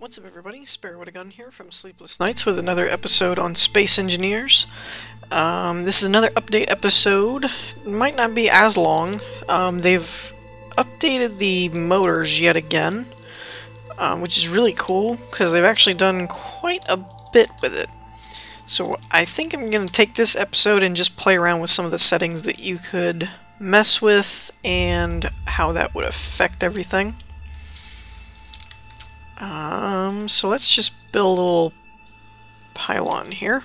What's up, everybody? Spare with a Gun here from Sleepless Nights with another episode on Space Engineers. This is another update episode. It might not be as long. They've updated the motors yet again, which is really cool because they've actually done quite a bit with it. So I think I'm going to take this episode and just play around with some of the settings that you could mess with and how that would affect everything. So let's just build a little pylon here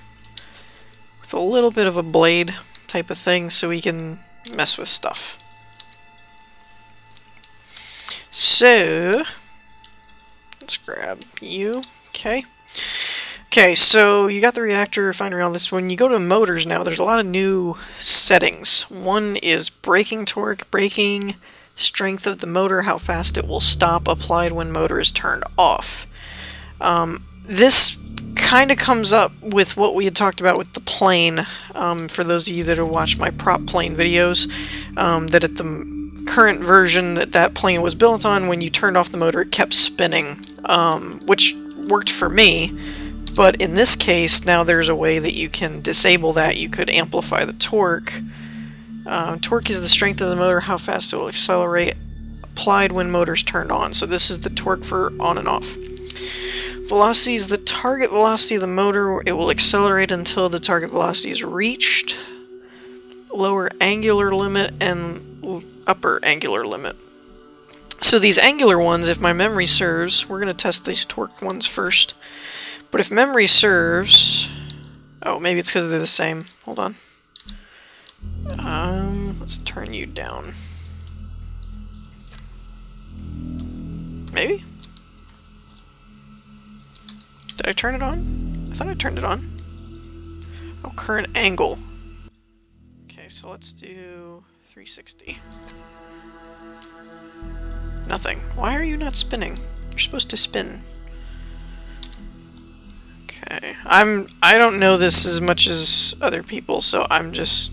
with a little bit of a blade type of thing so we can mess with stuff. So let's grab you. Okay, so you got the reactor refinery on this. When you go to motors now, there's a lot of new settings. One is braking torque, braking strength of the motor, how fast it will stop, applied when motor is turned off. This kind of comes up with what we had talked about with the plane, for those of you that have watched my prop plane videos, that at the current version that plane was built on, when you turned off the motor it kept spinning, which worked for me. But in this case, now there's a way that you can disable that. You could amplify the torque. Torque is the strength of the motor, how fast it will accelerate, applied when motor's turned on. So this is the torque for on and off. Velocity is the target velocity of the motor. It will accelerate until the target velocity is reached. Lower angular limit and upper angular limit. So these angular ones, if my memory serves, we're going to test these torque ones first. But if memory serves... Oh, maybe it's because they're the same. Hold on. Let's turn you down. Maybe? Did I turn it on? I thought I turned it on. Oh, current angle. Okay, so let's do 360. Nothing. Why are you not spinning? You're supposed to spin. Okay, I don't know this as much as other people, so I'm just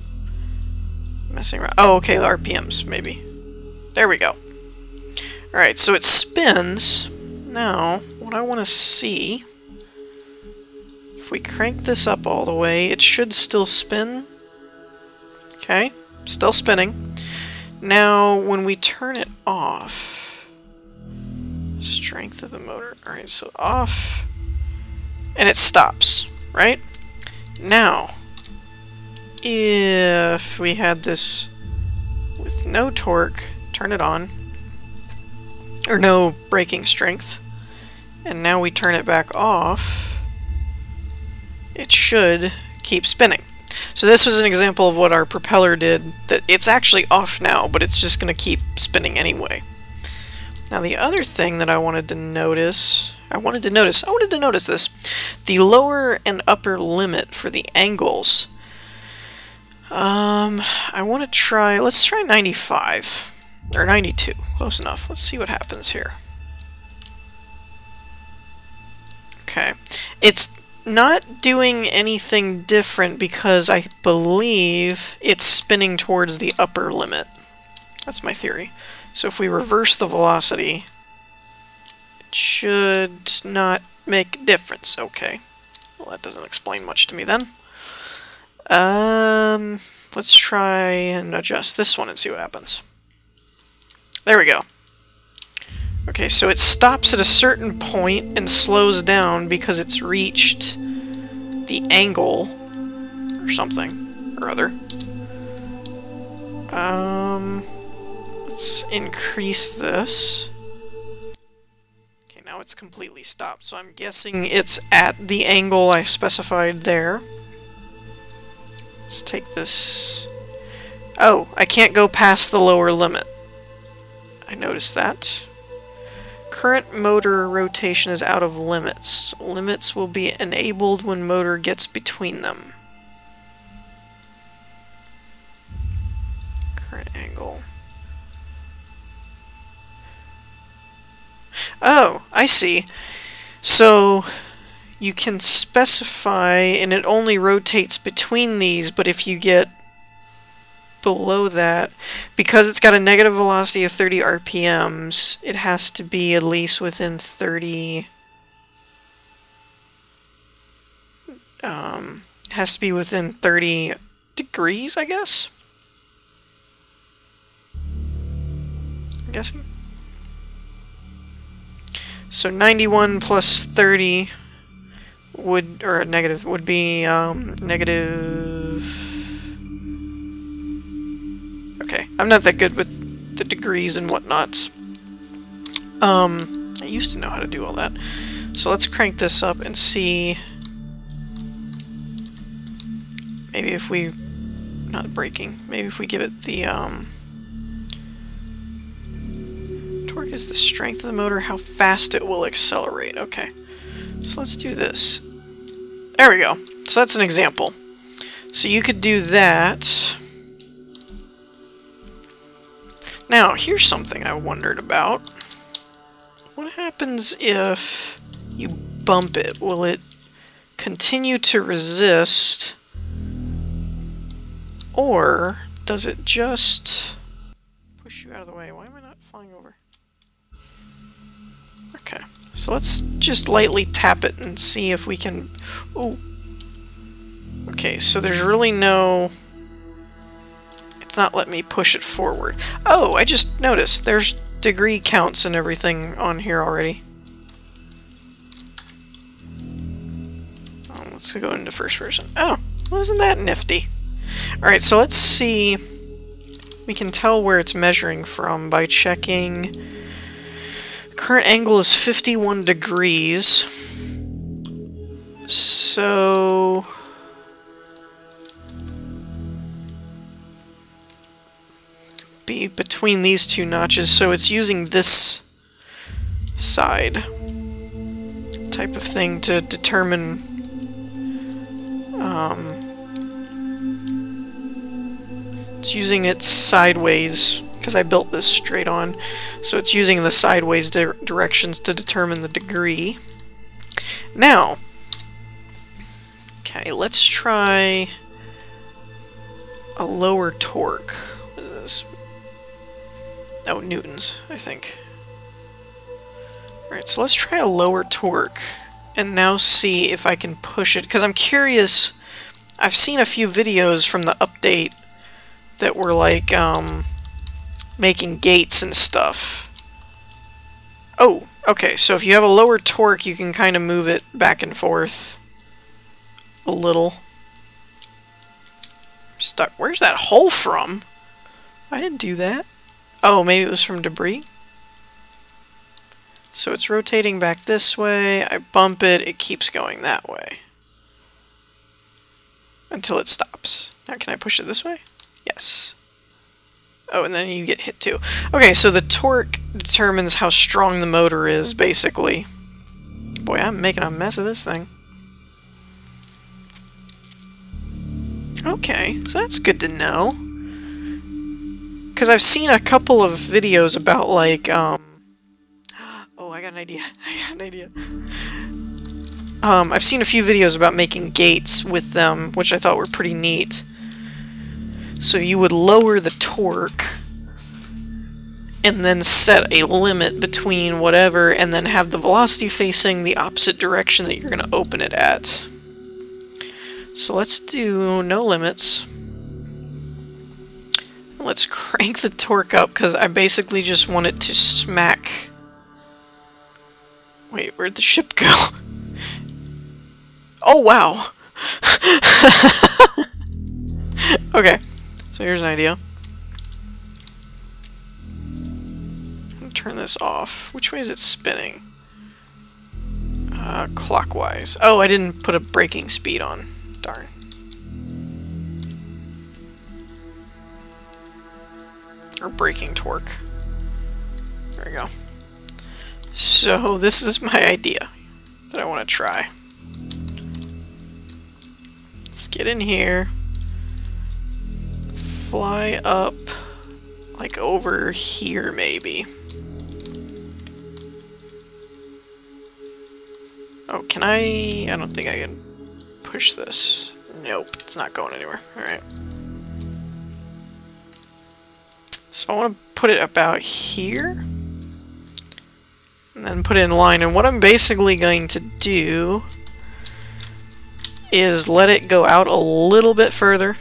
messing around. Oh, okay, the RPMs, maybe. There we go. Alright, so it spins. Now, what I want to see, if we crank this up all the way, it should still spin. Okay, still spinning. Now, when we turn it off, strength of the motor. Alright, so off, and it stops, right? Now, if we had this with no torque, turn it on, or no braking strength, and now we turn it back off, it should keep spinning. So this was an example of what our propeller did, that it's actually off now, but it's just going to keep spinning anyway. Now the other thing that I wanted to notice, this, the lower and upper limit for the angles. I want to try, let's try 95, or 92, close enough. Let's see what happens here. Okay, it's not doing anything different because I believe it's spinning towards the upper limit. That's my theory. So if we reverse the velocity, it should not make a difference. Okay, well that doesn't explain much to me then. Let's try and adjust this one and see what happens. There we go. Okay, so it stops at a certain point and slows down because it's reached the angle or something or other. Let's increase this. Okay, now it's completely stopped, so I'm guessing it's at the angle I specified there. Let's take this... Oh, I can't go past the lower limit. I noticed that. Current motor rotation is out of limits. Limits will be enabled when motor gets between them. Current angle. Oh, I see. So you can specify, and it only rotates between these, but if you get below that, because it's got a negative velocity of 30 RPMs, it has to be at least within 30 has to be within 30 degrees, I guess? I'm guessing. So 91 plus 30 would, or a negative, would be negative... Okay, I'm not that good with the degrees and whatnots. I used to know how to do all that. So let's crank this up and see... Maybe if we... Not braking. Maybe if we give it the, torque is the strength of the motor, how fast it will accelerate. Okay. So let's do this. There we go. So that's an example. So you could do that. Now, here's something I wondered about. What happens if you bump it? Will it continue to resist? Or does it just push you out of the way? Why am I not flying over? Okay, so let's just lightly tap it and see if we can... Ooh! Okay, so there's really no... It's not letting me push it forward. Oh, I just noticed there's degree counts and everything on here already. Let's go into first person. Oh, well, isn't that nifty? Alright, so let's see. We can tell where it's measuring from by checking. Current angle is 51 degrees. So... be between these two notches, so it's using this side type of thing to determine it's using it sideways because I built this straight on, so it's using the sideways directions to determine the degree. Now, okay, let's try a lower torque. What is this? Oh, newtons, I think. Alright, so let's try a lower torque and now see if I can push it, because I'm curious. I've seen a few videos from the update that were like making gates and stuff. Oh, okay, so if you have a lower torque, you can kind of move it back and forth a little. Stuck. Where's that hole from? I didn't do that. Oh, maybe it was from debris? So it's rotating back this way, I bump it, it keeps going that way. Until it stops. Now can I push it this way? Yes. Oh, and then you get hit too. Okay, so the torque determines how strong the motor is, basically. Boy, I'm making a mess of this thing. Okay, so that's good to know. Because I've seen a couple of videos about, like, oh, I got an idea. I got an idea. I've seen a few videos about making gates with them, which I thought were pretty neat. So you would lower the torque, and then set a limit between whatever, and then have the velocity facing the opposite direction that you're going to open it at. So let's do no limits. Let's crank the torque up, because I basically just want it to smack... Wait, where'd the ship go? Oh, wow! Okay, so here's an idea. I'm gonna turn this off. Which way is it spinning? Clockwise. Oh, I didn't put a braking speed on. Darn. Or braking torque. There we go. So this is my idea that I want to try. Let's get in here. Fly up like over here maybe. Oh, can I don't think I can push this. Nope, it's not going anywhere. Alright. So I want to put it about here. And then put it in line. And what I'm basically going to do is let it go out a little bit further.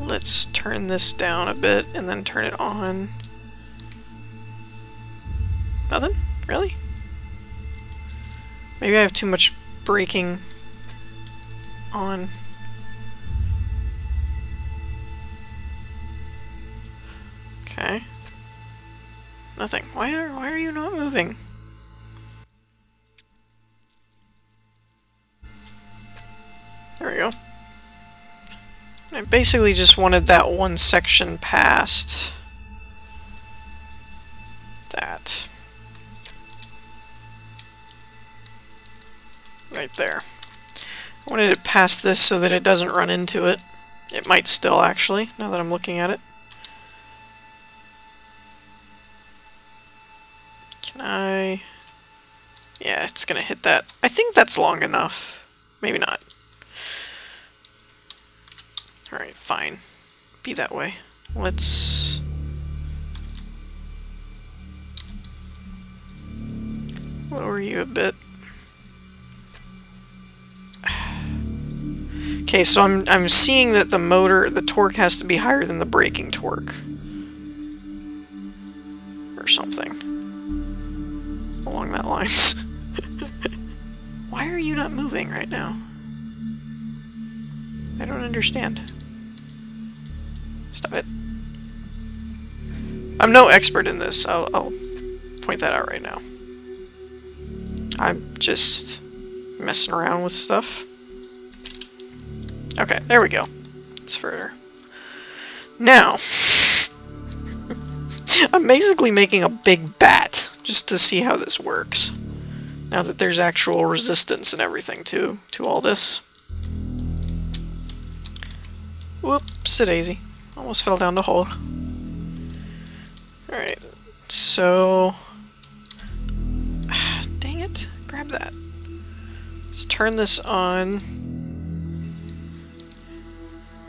Let's turn this down a bit and then turn it on. Nothing? Really? Maybe I have too much braking on. Okay. Nothing. Why are you not moving? There we go. I basically just wanted that one section past that. Right there. I wanted it past this so that it doesn't run into it. It might still, actually, now that I'm looking at it. Can I... Yeah, it's gonna hit that. I think that's long enough. Maybe not. Alright, fine. Be that way. Let's... lower you a bit. Okay, so I'm seeing that the torque has to be higher than the braking torque. Or something. Along that lines. Why are you not moving right now? I don't understand. Stop it. I'm no expert in this. I'll point that out right now. I'm just messing around with stuff. Okay, there we go. It's further. Now, I'm basically making a big bat just to see how this works. Now that there's actual resistance and everything to all this. Whoops-a-daisy. Almost fell down the hole. Alright, so... dang it. Grab that. Let's turn this on.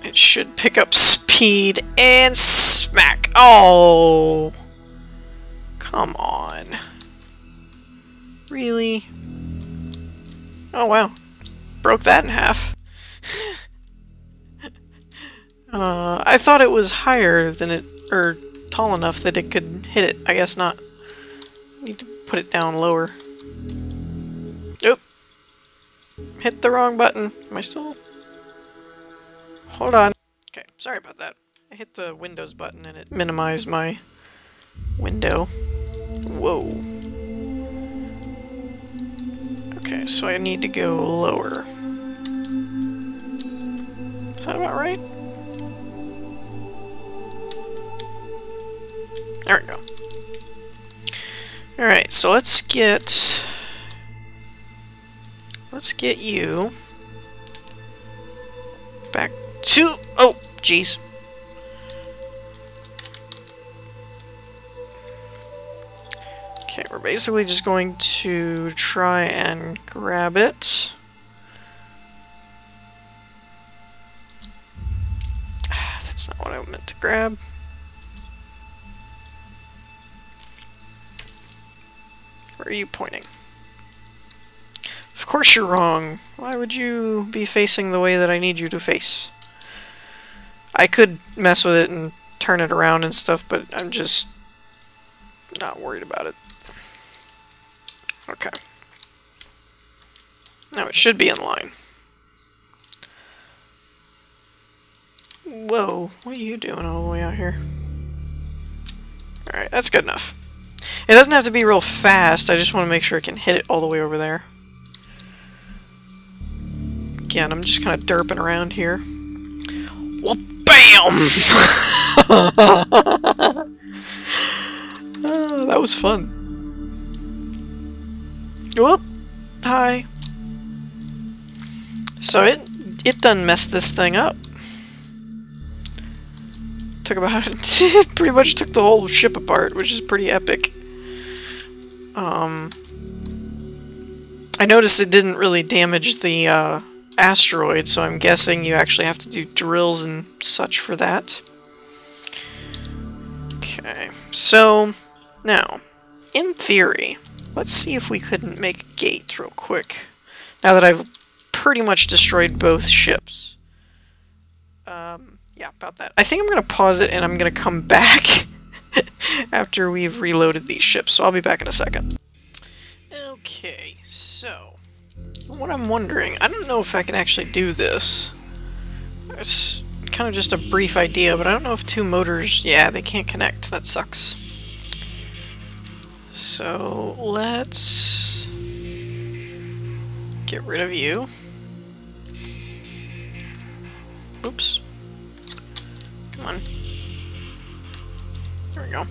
It should pick up speed and smack. Oh! Come on. Really? Oh wow. Broke that in half. I thought it was higher than it, or tall enough that it could hit it. I guess not. Need to put it down lower. Oop. Hit the wrong button. Am I still? Hold on. Okay, sorry about that. I hit the Windows button and it minimized my window. Whoa. Okay, so I need to go lower. Is that about right? There we go. Alright, so let's get you back to... Oh, jeez. Okay, we're basically just going to try and grab it. That's not what I meant to grab. Where are you pointing? Of course you're wrong. Why would you be facing the way that I need you to face? I could mess with it and turn it around and stuff, but I'm just not worried about it. Okay. Now it should be in line. Whoa, what are you doing all the way out here? Alright, that's good enough. It doesn't have to be real fast, I just want to make sure I can hit it all the way over there. Again, I'm just kind of derping around here. Well, BAM! Oh, that was fun. Whoop! Hi. So it done messed this thing up. Took about it pretty much took the whole ship apart, which is pretty epic. I noticed it didn't really damage the asteroid, so I'm guessing you actually have to do drills and such for that. Okay, so now, in theory, Let's see if we couldn't make a gate real quick. Now that I've pretty much destroyed both ships. Yeah, about that. I think I'm going to pause it and I'm going to come back after we've reloaded these ships, so I'll be back in a second. Okay, so what I'm wondering, I don't know if I can actually do this. It's kind of just a brief idea, but I don't know if two motors, yeah, they can't connect. That sucks. So let's get rid of you. Oops. Come on. There we go.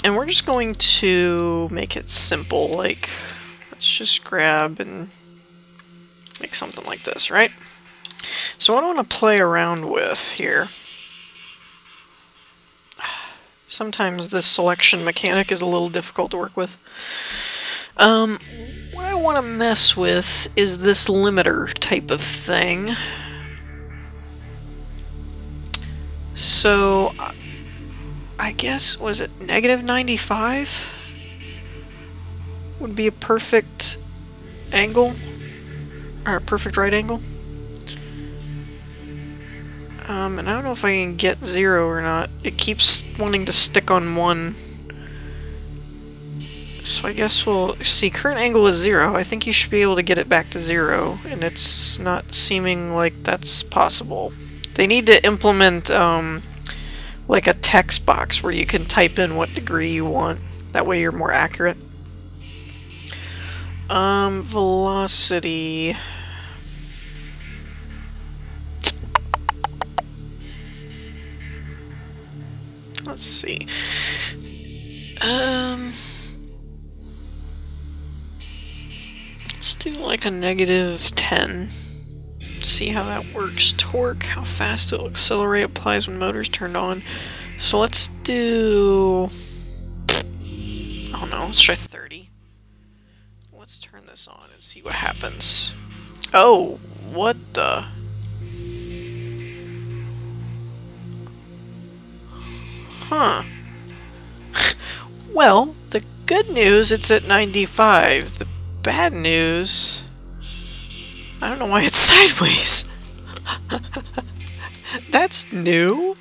And we're just going to make it simple, like, let's just grab and make something like this, right? So what I want to play around with here, sometimes this selection mechanic is a little difficult to work with. What I want to mess with is this limiter type of thing. So, I guess, was it -95? Would be a perfect angle, or a perfect right angle. And I don't know if I can get 0 or not. It keeps wanting to stick on 1. So I guess we'll see. Current angle is 0. I think you should be able to get it back to 0, and it's not seeming like that's possible. They need to implement like a text box where you can type in what degree you want. That way you're more accurate. Velocity. Let's see. Let's do like a -10. See how that works. Torque, how fast it'll accelerate, applies when motor's turned on. So let's do... I don't know, let's try 30. Let's turn this on and see what happens. Oh, what the... Huh. Well, the good news, it's at 95. The bad news... I don't know why it's sideways. That's new.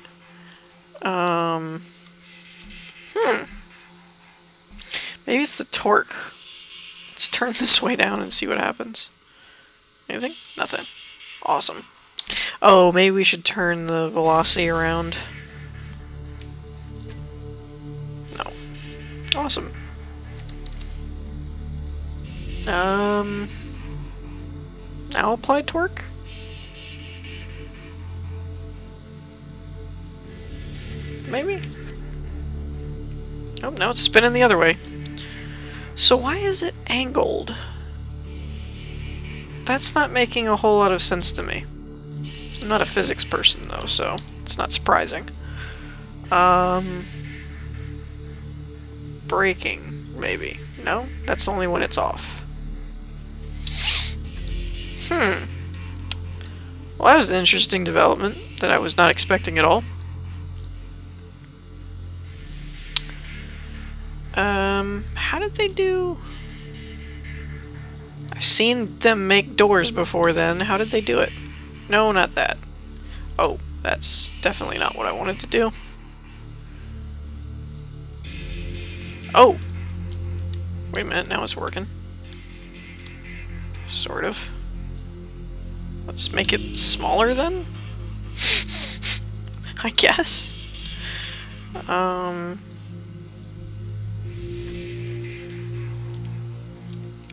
Maybe it's the torque. Let's turn this way down and see what happens. Anything? Nothing. Awesome. Oh, maybe we should turn the velocity around. No. Awesome. Now apply torque? Maybe? Oh, now it's spinning the other way. So why is it angled? That's not making a whole lot of sense to me. I'm not a physics person, though, so it's not surprising. Braking, maybe. No? That's only when it's off. Well, that was an interesting development that I was not expecting at all. How did they do... I've seen them make doors before then. How did they do it? No, not that. Oh, that's definitely not what I wanted to do. Oh! Wait a minute, now it's working. Sort of. Let's make it smaller then? I guess.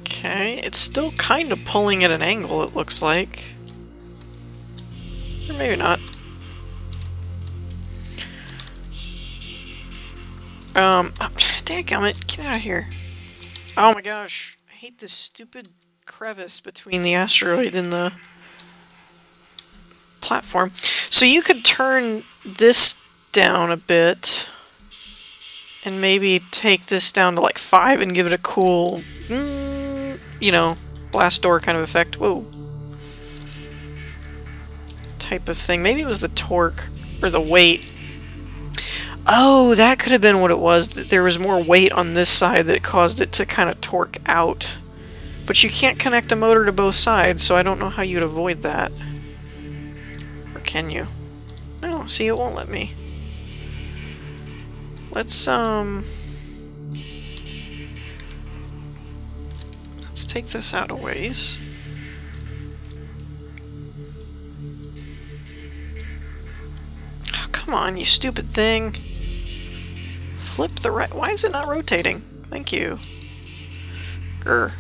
Okay, it's still kind of pulling at an angle, it looks like. Or maybe not. Oh, dadgummit, get out of here. Oh my gosh, I hate this stupid crevice between the asteroid and the platform. So you could turn this down a bit and maybe take this down to like 5 and give it a cool, you know, blast door kind of effect. Whoa. Type of thing. Maybe it was the torque or the weight. Oh, that could have been what it was, that there was more weight on this side that caused it to kind of torque out. But you can't connect a motor to both sides, so I don't know how you'd avoid that. Or can you? No, see, it won't let me. Let's take this out a ways. Oh, come on, you stupid thing. Flip the right. Why is it not rotating? Thank you. Grr.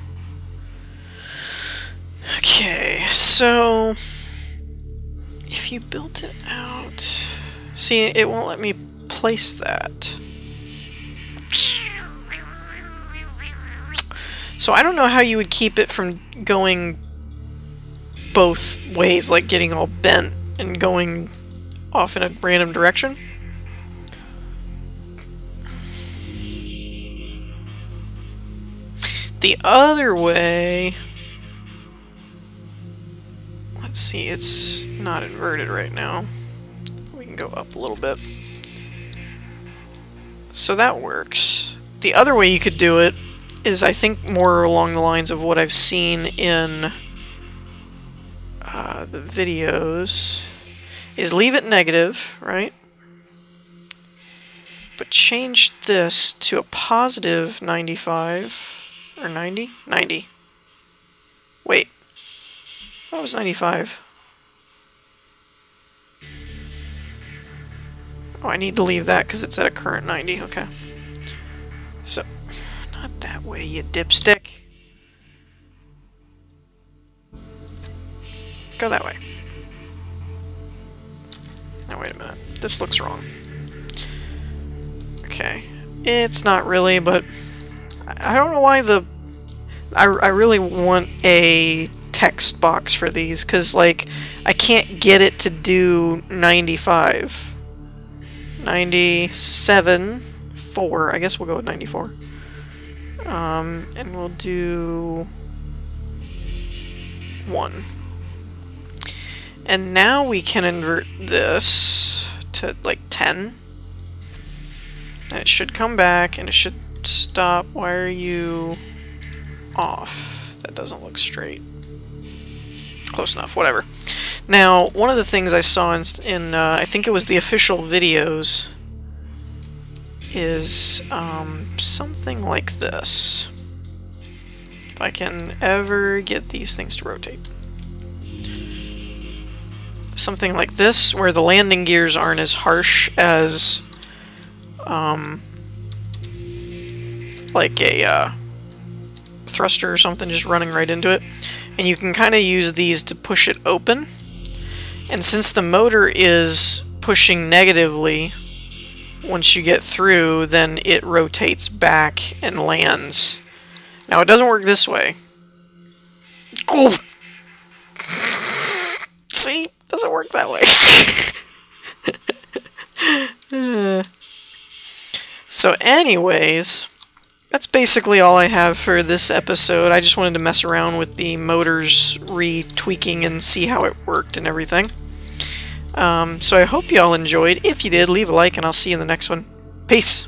Okay, so if you built it out, see, it won't let me place that. So I don't know how you would keep it from going both ways, like getting all bent and going off in a random direction. The other way, let's see, it's not inverted right now. We can go up a little bit. So that works. The other way you could do it is, I think, more along the lines of what I've seen in the videos, is leave it negative, right? But change this to a positive 95. Or 90? 90. Wait. That was 95. Oh, I need to leave that because it's at a current 90. Okay. So, not that way, you dipstick. Go that way. Now, wait a minute. This looks wrong. Okay. It's not really, but I don't know why I really want a text box for these, because, like, I can't get it to do 95. 97, 4. I guess we'll go with 94. And we'll do 1. And now we can invert this to, like, 10. And it should come back, and it should stop. Why are you off? That doesn't look straight. Close enough, whatever. Now, one of the things I saw in I think it was the official videos, is something like this. If I can ever get these things to rotate. Something like this, where the landing gears aren't as harsh as like a thruster or something just running right into it. And you can kind of use these to push it open. And since the motor is pushing negatively, once you get through, then it rotates back and lands. Now, it doesn't work this way. Oh. See? Doesn't work that way. So anyways, that's basically all I have for this episode. I just wanted to mess around with the motors retweaking and see how it worked and everything. So I hope you all enjoyed. If you did, leave a like and I'll see you in the next one. Peace!